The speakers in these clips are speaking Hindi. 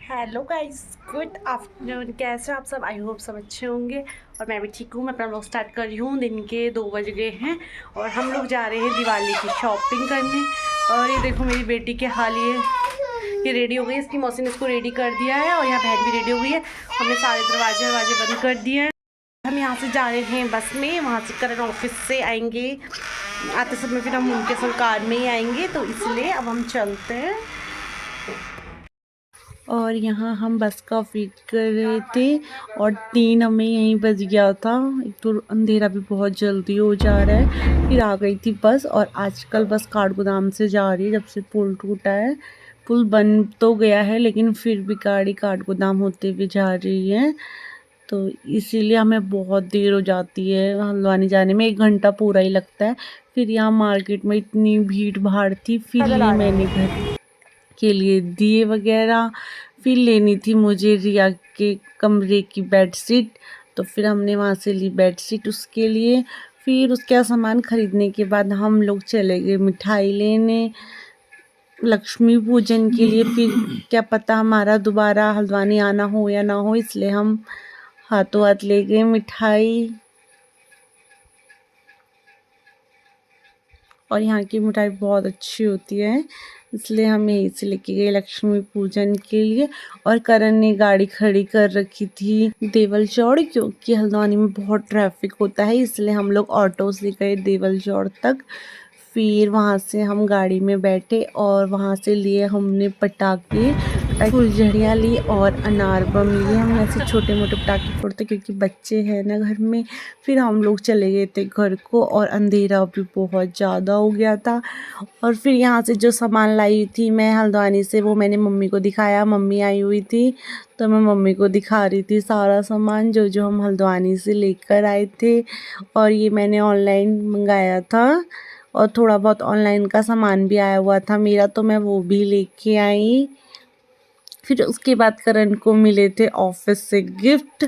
Hello guys, good afternoon. कैसे हो आप सब? आई होप सब अच्छे होंगे और मैं भी ठीक हूँ। मैं अपना व्लॉग स्टार्ट कर रही हूँ। दिन के 2 बज गए हैं और हम लोग जा रहे हैं दिवाली की शॉपिंग करने। और ये देखो मेरी बेटी के हाल, ये रेडी हो गई। इसकी मौसी ने इसको रेडी कर दिया है और यहाँ बहन भी रेडी हो गई है। हमने सारे दरवाजे बंद कर दिए हैं। हम यहाँ से जा रहे हैं बस में। वहाँ से करण ऑफिस से आएंगे, आते समय फिर हम उनके संग कार में ही आएंगे, तो इसलिए अब हम चलते हैं। और यहाँ हम बस का वेट कर रहे थे और 3 हमें यहीं बज गया था। एक तो अंधेरा भी बहुत जल्दी हो जा रहा है। फिर आ गई थी बस। और आजकल बस काठगोदाम से जा रही है जब से पुल टूटा है। पुल बन तो गया है लेकिन फिर भी गाड़ी काठगोदाम होते हुए जा रही है, तो इसीलिए हमें बहुत देर हो जाती है हल्द्वानी जाने में। 1 घंटा पूरा ही लगता है। फिर यहाँ मार्केट में इतनी भीड़ भाड़ थी। फिर लिए मैंने घर के लिए दिए वगैरह। फिर लेनी थी मुझे रिया के कमरे की बेडशीट, तो फिर हमने वहाँ से ली बेडशीट उसके लिए। फिर उसका सामान ख़रीदने के बाद हम लोग चले गए मिठाई लेने लक्ष्मी पूजन के लिए। फिर क्या पता हमारा दोबारा हल्द्वानी आना हो या ना हो, इसलिए हम हाथों हाथ ले गए मिठाई। और यहाँ की मिठाई बहुत अच्छी होती है, इसलिए हम यहीं से लेके गए लक्ष्मी पूजन के लिए। और करण ने गाड़ी खड़ी कर रखी थी देवल चौड़, क्योंकि हल्द्वानी में बहुत ट्रैफिक होता है, इसलिए हम लोग ऑटो से गए देवल चौड़ तक। फिर वहाँ से हम गाड़ी में बैठे और वहाँ से लिए हमने पटाखे, फुलझड़ियाँ ली और अनार बम लिए। हम ऐसे छोटे मोटे पटाखे फोड़ते क्योंकि बच्चे हैं ना घर में। फिर हम लोग चले गए थे घर को और अंधेरा भी बहुत ज़्यादा हो गया था। और फिर यहाँ से जो सामान लाई थी मैं हल्द्वानी से, वो मैंने मम्मी को दिखाया। मम्मी आई हुई थी तो मैं मम्मी को दिखा रही थी सारा सामान जो जो हम हल्द्वानी से लेकर आए थे। और ये मैंने ऑनलाइन मंगाया था और थोड़ा बहुत ऑनलाइन का सामान भी आया हुआ था मेरा, तो मैं वो भी लेके आई। फिर उसके बाद करण को मिले थे ऑफिस से गिफ्ट,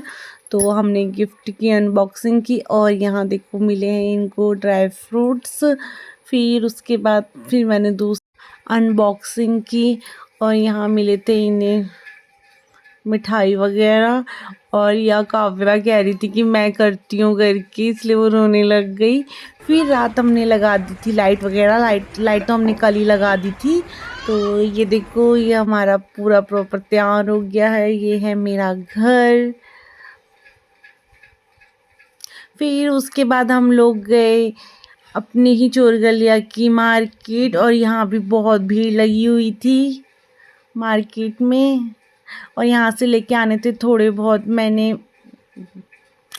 तो हमने गिफ्ट की अनबॉक्सिंग की। और यहाँ देखो मिले हैं इनको ड्राई फ्रूट्स। फिर उसके बाद फिर मैंने दूसरी अनबॉक्सिंग की और यहाँ मिले थे इन्हें मिठाई वगैरह। और यह काव्या कह रही थी कि मैं करती हूँ करके, इसलिए वो रोने लग गई। फिर रात हमने लगा दी थी लाइट वगैरह। लाइट तो हमने कल ही लगा दी थी। तो ये देखो ये हमारा पूरा प्रॉपर तैयार हो गया है। ये है मेरा घर। फिर उसके बाद हम लोग गए अपनी ही चोर गलिया की मार्केट, और यहाँ भी बहुत भीड़ लगी हुई थी मार्केट में। और यहाँ से लेके आने थे थोड़े बहुत, मैंने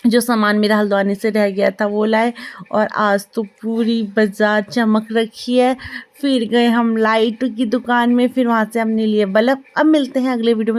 जो सामान मेरा हल्द्वानी से रह गया था वो लाए। और आज तो पूरी बाजार चमक रखी है। फिर गए हम लाइट की दुकान में, फिर वहाँ से हमने लिए बल्ब। अब मिलते हैं अगले वीडियो में।